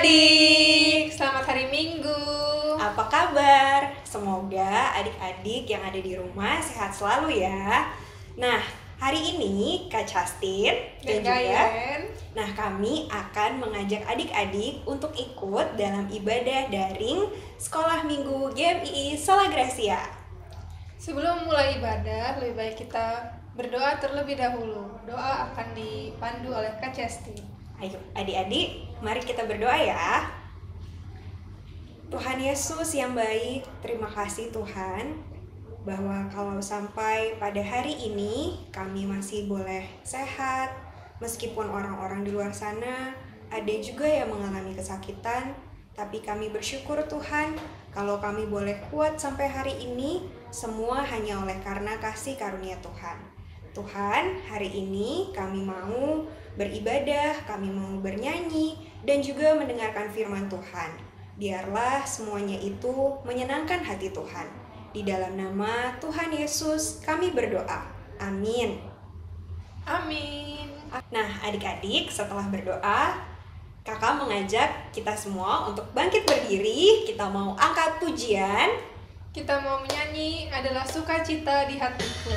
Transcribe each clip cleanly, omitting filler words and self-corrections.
adik-adik, selamat hari Minggu. Apa kabar? Semoga adik-adik yang ada di rumah sehat selalu ya. Nah, hari ini Kak Justin dan juga kami akan mengajak adik-adik untuk ikut dalam ibadah daring Sekolah Minggu GMII Sola Gracia. Sebelum mulai ibadah, lebih baik kita berdoa terlebih dahulu. Doa akan dipandu oleh Kak Justin. Ayo adik-adik, mari kita berdoa ya. Tuhan Yesus yang baik, terima kasih Tuhan bahwa kalau sampai pada hari ini kami masih boleh sehat, meskipun orang-orang di luar sana ada juga yang mengalami kesakitan, tapi kami bersyukur Tuhan kalau kami boleh kuat sampai hari ini, semua hanya oleh karena kasih karunia Tuhan. Tuhan, hari ini kami mau beribadah, kami mau bernyanyi, dan juga mendengarkan firman Tuhan. Biarlah semuanya itu menyenangkan hati Tuhan. Di dalam nama Tuhan Yesus kami berdoa. Amin. Amin. Nah, adik-adik, setelah berdoa, kakak mengajak kita semua untuk bangkit berdiri. Kita mau angkat pujian. Kita mau menyanyi adalah sukacita di hatiku.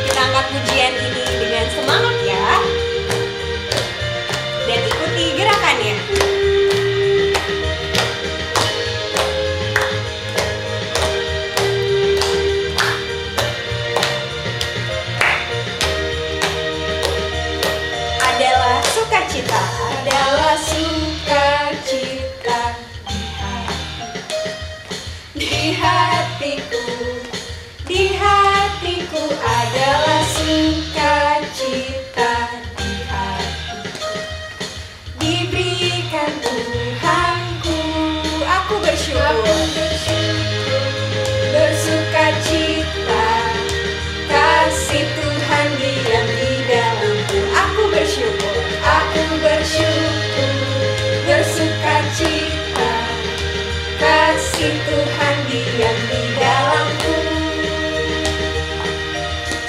Kita angkat pujian ini dengan semangat ya. Dan ikuti gerakannya. Adalah sukacita. Adalah sukacita di hatiku. Di hatiku adalah sukacita di hatiku. Diberikan Tuhanku, aku bersyukur, bersukacita. Kasih Tuhan diam di dalamku. Aku bersyukur, bersukacita. Kasih Tuhan diam di dalamku.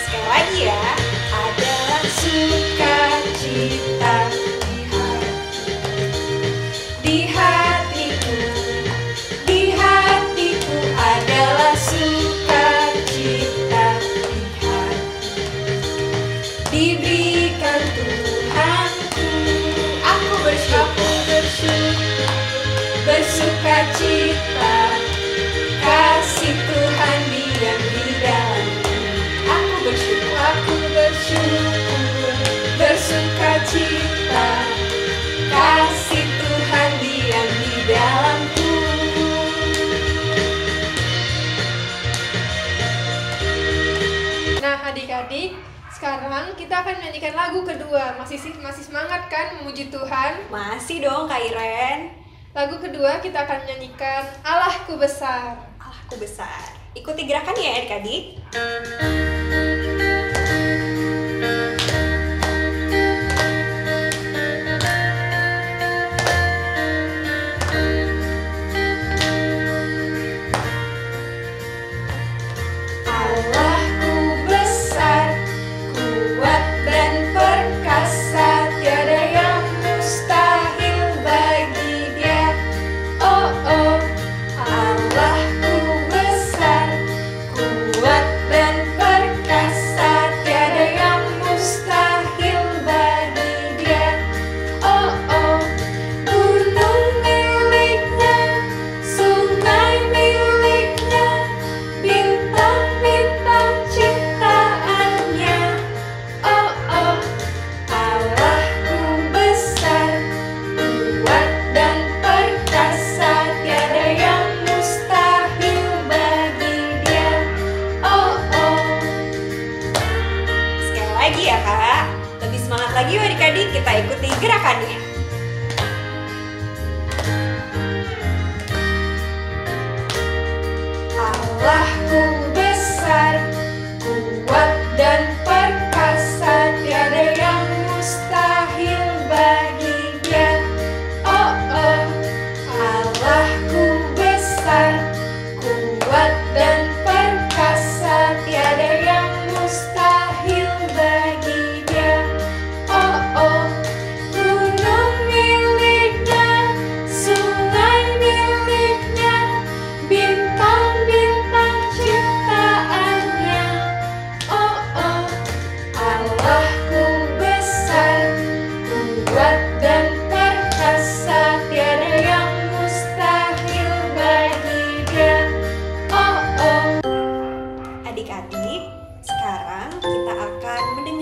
Sekali lagi ya. Adalah sukacita di hatiku. Di hatiku adalah sukacita di hatiku. Diberikan Tuhanku, aku bersyukur, bersukacita. Kasih Tuhan diam di dalamku. Aku bersyukur, bersukacita. Kasih Tuhan diam di dalamku. Nah adik-adik, sekarang kita akan menyanyikan lagu kedua. Masih semangat kan memuji Tuhan? Masih dong Kak Iren. Lagu kedua kita akan menyanyikan Allahku Besar. Allahku besar. Ikuti gerakannya ya adik-adik. Allahku besar, kuat dan perkasa, tiada yang mustahil bagi Dia. Oh oh, Allahku besar, kuat dan perkasa.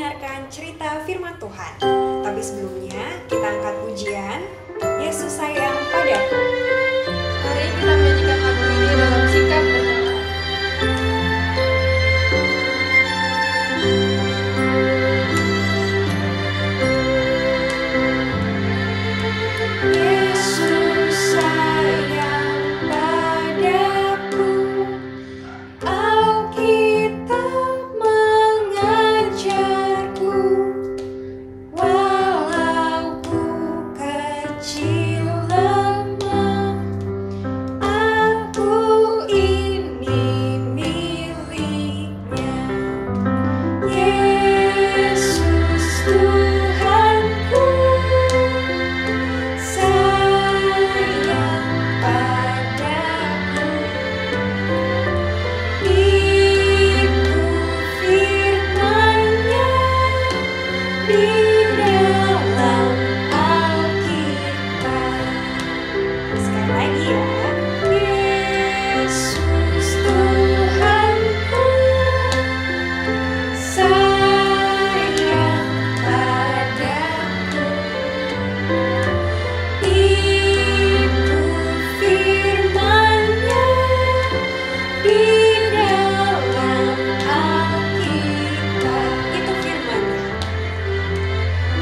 mendengarkan cerita firman Tuhan. Tapi sebelumnya kita angkat pujian Yesus sayang padaku. Mari kita menyanyikan lagu ini dalam sikap berdoa. Yesus sayang padaku, Alkitab mengajarku, walau ku kecil lemah, aku ini miliknya. Yesus Tuhanku, sayang padaku, ikut firman-Nya di dalam Alkitab. Sekali lagi ya. Yesus Tuhanku, sayang padaku, ikut firman-Nya di dalam Alkitab. Itu firman-Nya.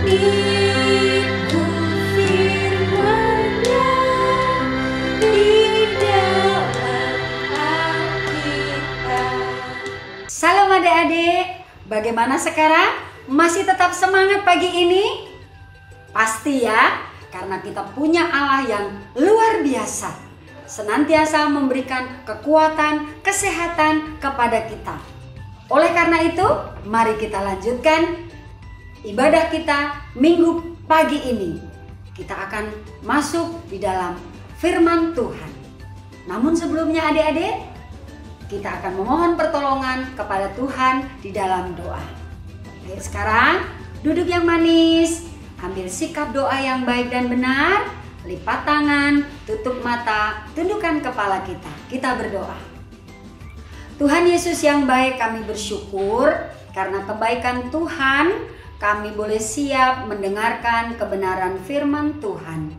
Ikut firman-Nya di dalam Alkitab. Salam adik-adik, bagaimana sekarang? Masih tetap semangat pagi ini? Pasti ya, karena kita punya Allah yang luar biasa, senantiasa memberikan kekuatan, kesehatan kepada kita. Oleh karena itu, mari kita lanjutkan ibadah kita minggu pagi ini. Kita akan masuk di dalam firman Tuhan. Namun sebelumnya adik-adik, kita akan memohon pertolongan kepada Tuhan di dalam doa. Ayo sekarang duduk yang manis, ambil sikap doa yang baik dan benar, lipat tangan, tutup mata, tundukkan kepala kita. Kita berdoa. Tuhan Yesus yang baik, kami bersyukur karena kebaikan Tuhan kami boleh siap mendengarkan kebenaran firman Tuhan.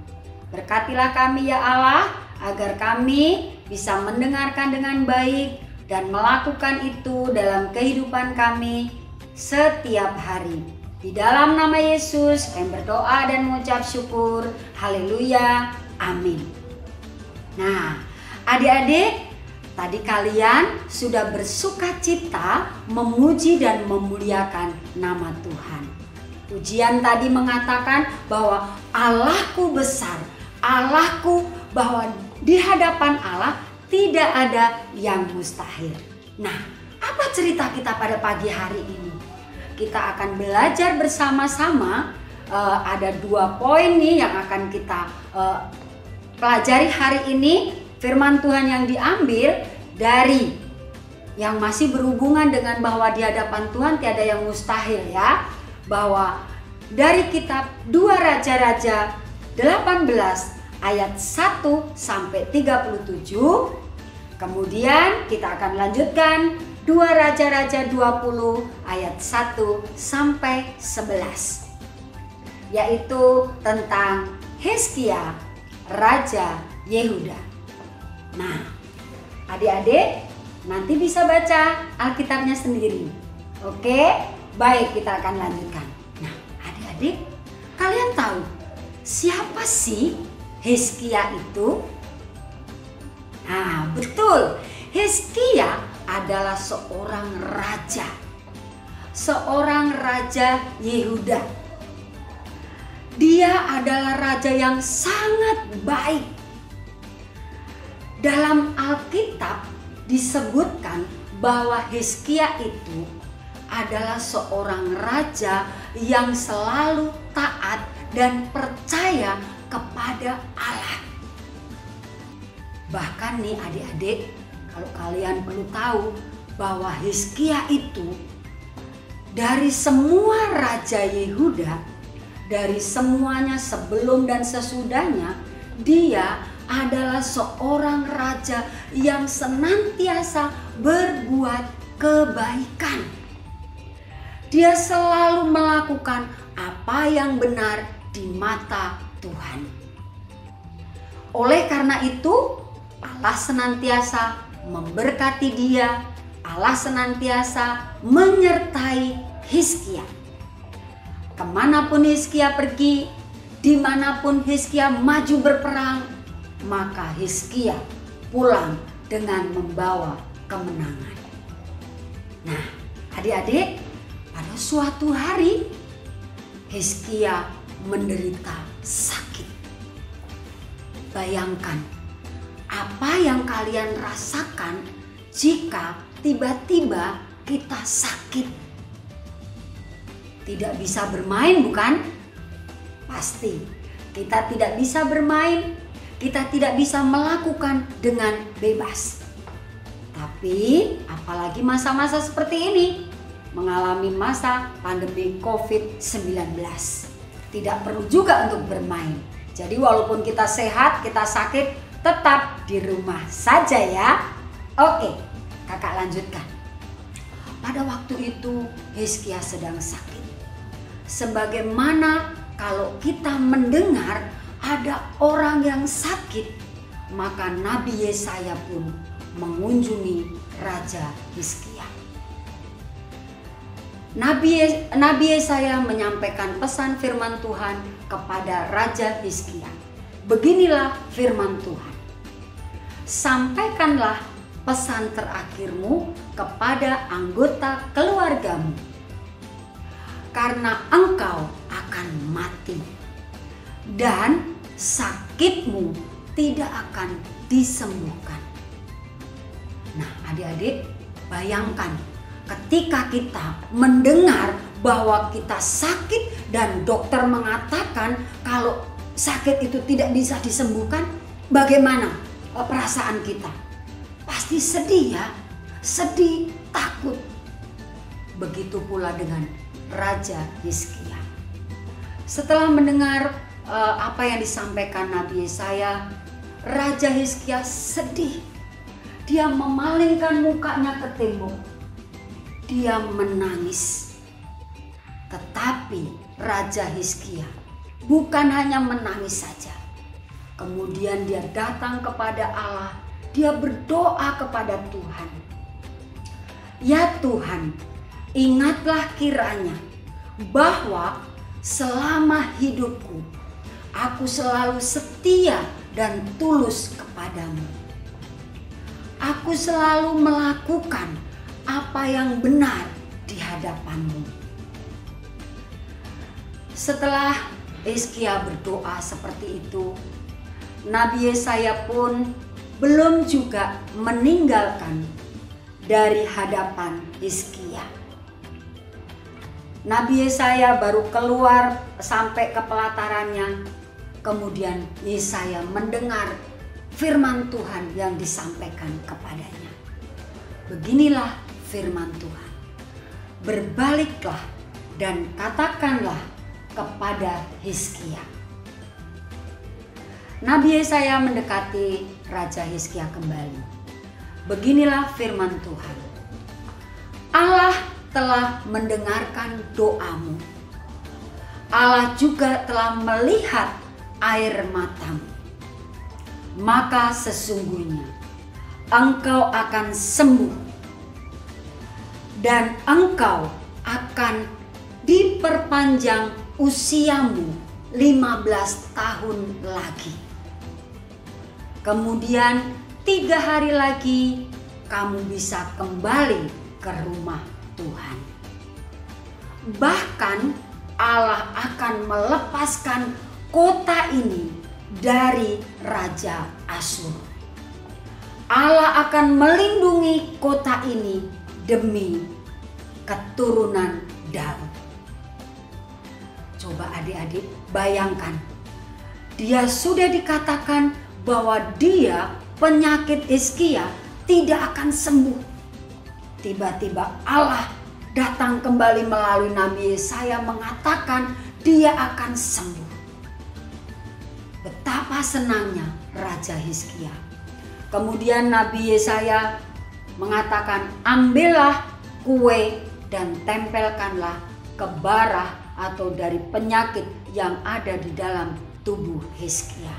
Berkatilah kami ya Allah, agar kami bisa mendengarkan dengan baik dan melakukan itu dalam kehidupan kami setiap hari. Di dalam nama Yesus kami berdoa dan mengucap syukur. Haleluya, amin. Nah, adik-adik, tadi kalian sudah bersukacita memuji dan memuliakan nama Tuhan. Pujian tadi mengatakan bahwa Allahku besar, Allahku, bahwa di hadapan Allah tidak ada yang mustahil. Nah, apa cerita kita pada pagi hari ini? Kita akan belajar bersama-sama. Ada 2 poin nih yang akan kita pelajari hari ini. Firman Tuhan yang diambil dari yang masih berhubungan dengan bahwa di hadapan Tuhan tiada yang mustahil ya. Bahwa dari kitab 2 Raja-Raja 18 ayat 1 sampai 37. Kemudian kita akan lanjutkan 2 Raja-Raja 20 ayat 1 sampai 11. Yaitu tentang Hizkia, Raja Yehuda. Nah, adik-adik nanti bisa baca Alkitabnya sendiri. Oke? Baik, kita akan lanjutkan. Nah, adik-adik, kalian tahu siapa sih Hizkia itu? Nah, betul. Hizkia adalah seorang raja. Seorang raja Yehuda. Dia adalah raja yang sangat baik. Dalam Alkitab disebutkan bahwa Hizkia itu adalah seorang raja yang selalu taat dan percaya kepada Allah. Bahkan nih adik-adik, kalau kalian perlu tahu bahwa Hizkia itu dari semua raja Yehuda, dari semuanya sebelum dan sesudahnya, dia adalah seorang raja yang senantiasa berbuat kebaikan. Dia selalu melakukan apa yang benar di mata Tuhan. Oleh karena itu, Allah senantiasa memberkati dia. Allah senantiasa menyertai Hizkia. Kemanapun Hizkia pergi, dimanapun Hizkia maju berperang, maka Hizkia pulang dengan membawa kemenangan. Nah, adik-adik, pada suatu hari Hizkia menderita sakit. Bayangkan apa yang kalian rasakan jika tiba-tiba kita sakit. Tidak bisa bermain, bukan? Pasti kita tidak bisa bermain, kita tidak bisa melakukan dengan bebas. Tapi apalagi masa-masa seperti ini, mengalami masa pandemi COVID-19. Tidak perlu juga untuk bermain. Jadi walaupun kita sehat, kita sakit, tetap di rumah saja ya. Oke, kakak lanjutkan. Pada waktu itu Hizkia sedang sakit. Sebagaimana kalau kita mendengar ada orang yang sakit, maka Nabi Yesaya pun mengunjungi Raja Hizkia. Nabi Yesaya menyampaikan pesan firman Tuhan kepada Raja Hizkia. Beginilah firman Tuhan. Sampaikanlah pesan terakhirmu kepada anggota keluargamu, karena engkau akan mati dan sakitmu tidak akan disembuhkan. Nah, adik-adik, bayangkan ketika kita mendengar bahwa kita sakit dan dokter mengatakan kalau sakit itu tidak bisa disembuhkan, bagaimana perasaan kita? Pasti sedih ya, sedih, takut. Begitu pula dengan Raja Hizkia. Setelah mendengar apa yang disampaikan Nabi Yesaya, Raja Hizkia sedih. Dia memalingkan mukanya ke tembok. Dia menangis. Tetapi Raja Hizkia bukan hanya menangis saja. Kemudian dia datang kepada Allah. Dia berdoa kepada Tuhan. Ya Tuhan, ingatlah kiranya bahwa selama hidupku aku selalu setia dan tulus kepadamu. Aku selalu melakukan apa yang benar di hadapanmu. Setelah Hizkia berdoa seperti itu, Nabi Yesaya pun belum juga meninggalkan dari hadapan Hizkia. Nabi Yesaya baru keluar sampai ke pelatarannya. Kemudian Yesaya mendengar firman Tuhan yang disampaikan kepadanya. Beginilah firman Tuhan. Berbaliklah dan katakanlah kepada Hizkia. Nabi Yesaya mendekati Raja Hizkia kembali. Beginilah firman Tuhan. Allah telah mendengarkan doamu. Allah juga telah melihat air matamu. Maka sesungguhnya engkau akan sembuh dan engkau akan diperpanjang usiamu 15 tahun lagi. Kemudian 3 hari lagi kamu bisa kembali ke rumah Tuhan. Bahkan Allah akan melepaskan kota ini dari Raja Asyur. Allah akan melindungi kota ini demi keturunan Daud. Coba adik-adik bayangkan, dia sudah dikatakan bahwa dia penyakit Hizkia tidak akan sembuh. Tiba-tiba Allah datang kembali melalui Nabi Yesaya mengatakan dia akan sembuh. Betapa senangnya Raja Hizkia. Kemudian Nabi Yesaya mengatakan, ambillah kue dan tempelkanlah ke bara atau dari penyakit yang ada di dalam tubuh Hizkia.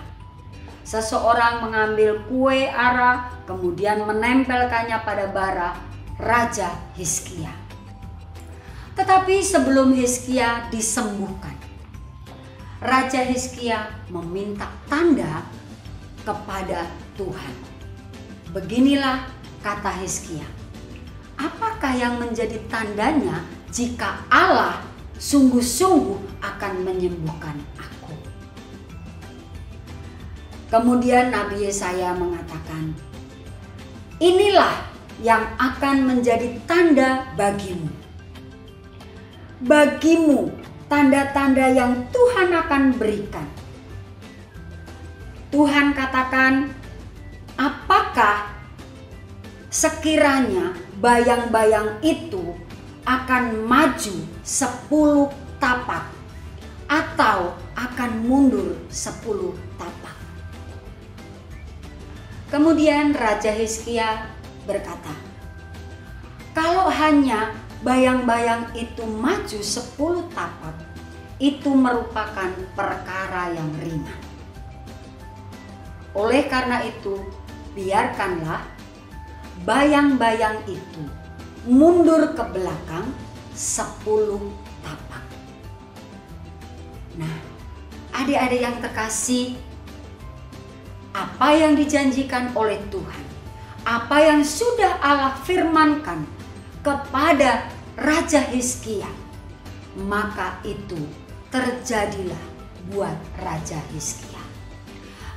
Seseorang mengambil kue ara kemudian menempelkannya pada bara Raja Hizkia. Tetapi sebelum Hizkia disembuhkan, Raja Hizkia meminta tanda kepada Tuhan. Beginilah kata Hizkia, apakah yang menjadi tandanya jika Allah sungguh-sungguh akan menyembuhkan aku? Kemudian Nabi Yesaya mengatakan, inilah yang akan menjadi tanda bagimu. Bagimu tanda-tanda yang Tuhan akan berikan. Tuhan katakan, apakah sekiranya bayang-bayang itu akan maju 10 tapak atau akan mundur 10 tapak? Kemudian Raja Hizkia berkata, kalau hanya bayang-bayang itu maju 10 tapak, itu merupakan perkara yang ringan. Oleh karena itu, biarkanlah bayang-bayang itu mundur ke belakang 10 tapak. Nah, adik-adik yang terkasih, apa yang dijanjikan oleh Tuhan, apa yang sudah Allah firmankan kepada Raja Hizkia, maka itu terjadilah buat Raja Hizkia.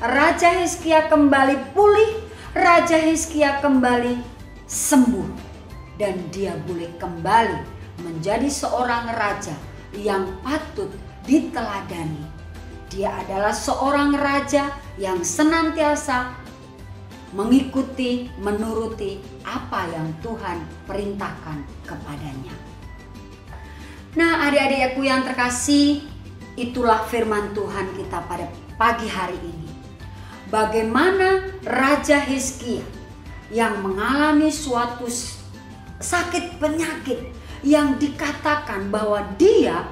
Raja Hizkia kembali pulih, Raja Hizkia kembali sembuh, dan dia boleh kembali menjadi seorang raja yang patut diteladani. Dia adalah seorang raja yang senantiasa mengikuti, menuruti apa yang Tuhan perintahkan kepadanya. Nah, adik-adikku yang terkasih, itulah firman Tuhan kita pada pagi hari ini. Bagaimana Raja Hizkia yang mengalami suatu sakit penyakit yang dikatakan bahwa dia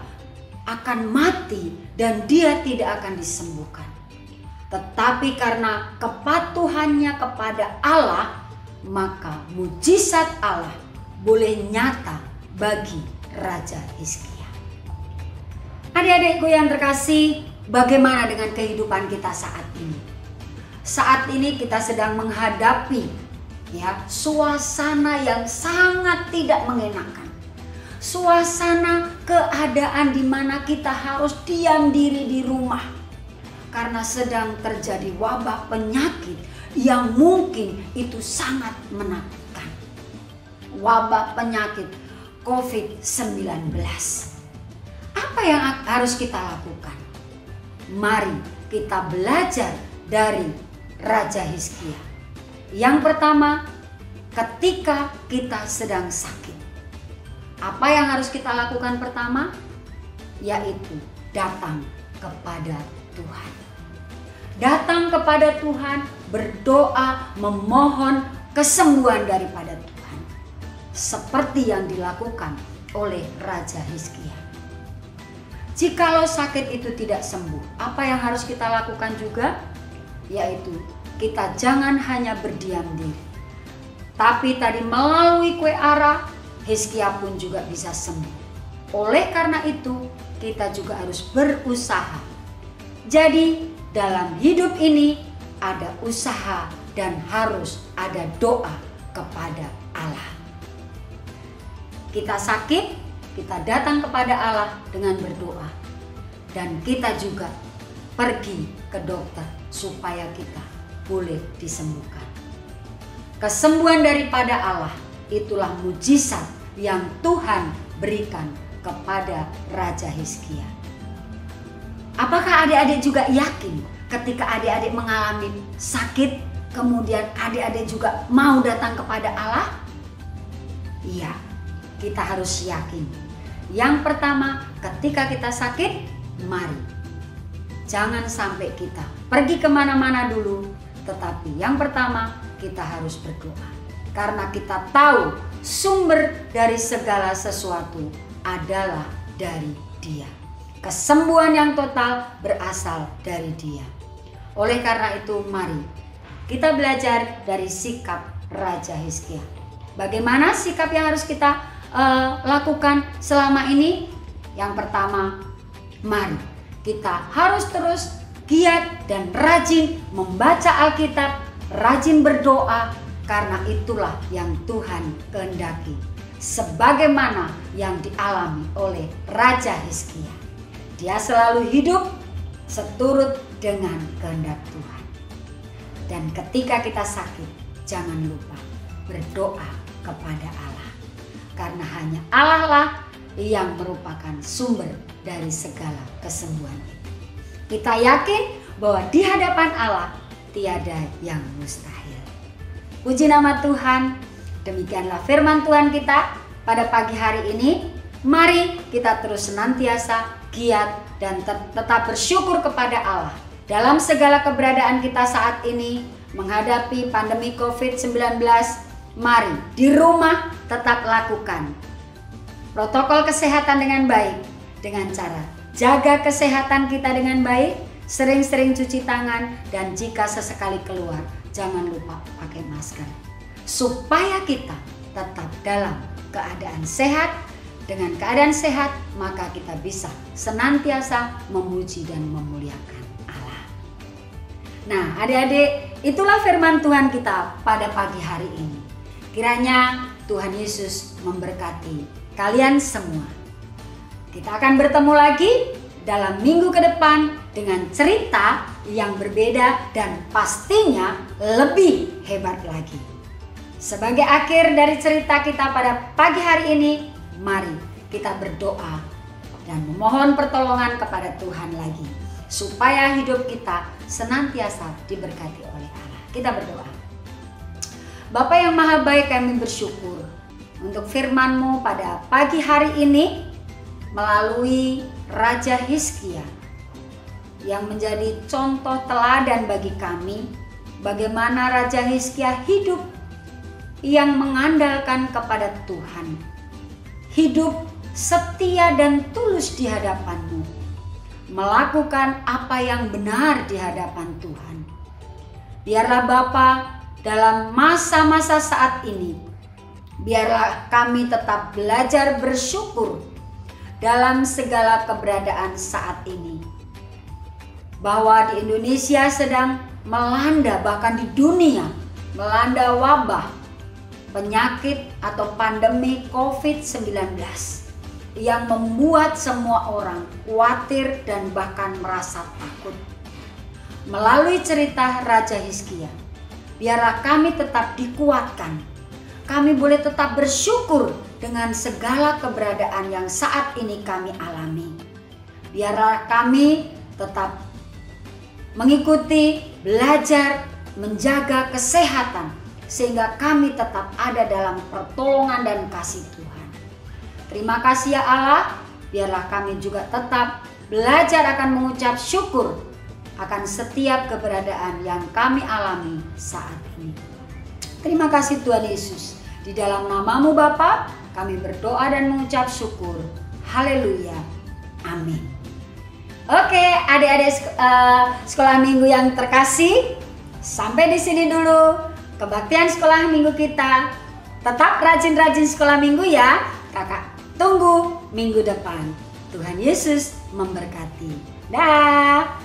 akan mati dan dia tidak akan disembuhkan. Tetapi karena kepatuhannya kepada Allah, maka mujizat Allah boleh nyata bagi Raja Hizkia. Adik-adikku yang terkasih, bagaimana dengan kehidupan kita saat ini? Saat ini kita sedang menghadapi suasana yang sangat tidak mengenakan. Suasana keadaan di mana kita harus diam diri di rumah karena sedang terjadi wabah penyakit yang mungkin itu sangat menakutkan. Wabah penyakit COVID-19. Apa yang harus kita lakukan? Mari kita belajar dari Raja Hizkia. Yang pertama, ketika kita sedang sakit, apa yang harus kita lakukan pertama? Yaitu datang kepada Tuhan. Datang kepada Tuhan, berdoa, memohon kesembuhan daripada Tuhan. Seperti yang dilakukan oleh Raja Hizkia. Jikalau sakit itu tidak sembuh, apa yang harus kita lakukan juga? Yaitu kita jangan hanya berdiam diri. Tapi tadi melalui kue ara, Hizkia pun juga bisa sembuh. Oleh karena itu, kita juga harus berusaha. Jadi, dalam hidup ini ada usaha dan harus ada doa kepada Allah. Kita sakit, kita datang kepada Allah dengan berdoa. Dan kita juga pergi ke dokter supaya kita boleh disembuhkan. Kesembuhan daripada Allah itulah mujizat yang Tuhan berikan kepada Raja Hizkia. Apakah adik-adik juga yakin ketika adik-adik mengalami sakit, kemudian adik-adik juga mau datang kepada Allah? Iya, kita harus yakin. Yang pertama, ketika kita sakit, mari. Jangan sampai kita pergi kemana-mana dulu, tetapi yang pertama kita harus berdoa. Karena kita tahu sumber dari segala sesuatu adalah dari Dia. Kesembuhan yang total berasal dari Dia. Oleh karena itu, mari kita belajar dari sikap Raja Hizkia. Bagaimana sikap yang harus kita lakukan selama ini? Yang pertama, mari kita harus terus giat dan rajin membaca Alkitab, rajin berdoa, karena itulah yang Tuhan kehendaki. Sebagaimana yang dialami oleh Raja Hizkia. Dia selalu hidup seturut dengan kehendak Tuhan. Dan ketika kita sakit, jangan lupa berdoa kepada Allah. Karena hanya Allah lah yang merupakan sumber dari segala kesembuhan itu. Kita yakin bahwa di hadapan Allah tiada yang mustahil. Puji nama Tuhan. Demikianlah firman Tuhan kita pada pagi hari ini. Mari kita terus senantiasa giat dan tetap bersyukur kepada Allah dalam segala keberadaan kita saat ini menghadapi pandemi COVID-19. Mari di rumah tetap lakukan protokol kesehatan dengan baik, dengan cara jaga kesehatan kita dengan baik, sering-sering cuci tangan, dan jika sesekali keluar jangan lupa pakai masker supaya kita tetap dalam keadaan sehat. Dengan keadaan sehat maka kita bisa senantiasa memuji dan memuliakan Allah. Nah, adik-adik, itulah firman Tuhan kita pada pagi hari ini. Kiranya Tuhan Yesus memberkati kalian semua. Kita akan bertemu lagi dalam minggu ke depan dengan cerita yang berbeda dan pastinya lebih hebat lagi. Sebagai akhir dari cerita kita pada pagi hari ini, mari kita berdoa dan memohon pertolongan kepada Tuhan lagi supaya hidup kita senantiasa diberkati oleh Allah. Kita berdoa. Bapa yang maha baik, kami bersyukur untuk firman-Mu pada pagi hari ini melalui Raja Hizkia yang menjadi contoh teladan bagi kami bagaimana Raja Hizkia hidup yang mengandalkan kepada Tuhan, hidup setia dan tulus di hadapan-Mu, melakukan apa yang benar di hadapan Tuhan. Biarlah Bapa, dalam masa-masa saat ini, biarlah kami tetap belajar bersyukur dalam segala keberadaan saat ini. Bahwa di Indonesia sedang melanda, bahkan di dunia melanda wabah, penyakit atau pandemi COVID-19 yang membuat semua orang khawatir dan bahkan merasa takut. Melalui cerita Raja Hizkia, biarlah kami tetap dikuatkan. Kami boleh tetap bersyukur dengan segala keberadaan yang saat ini kami alami. Biarlah kami tetap mengikuti, belajar, menjaga kesehatan, sehingga kami tetap ada dalam pertolongan dan kasih Tuhan. Terima kasih ya Allah, biarlah kami juga tetap belajar akan mengucap syukur akan setiap keberadaan yang kami alami saat ini. Terima kasih Tuhan Yesus. Di dalam nama-Mu Bapa, kami berdoa dan mengucap syukur. Haleluya. Amin. Oke, adik-adik sekolah minggu yang terkasih, sampai di sini dulu kebaktian sekolah minggu kita. Tetap rajin-rajin sekolah minggu ya. Kakak tunggu minggu depan. Tuhan Yesus memberkati. Dah.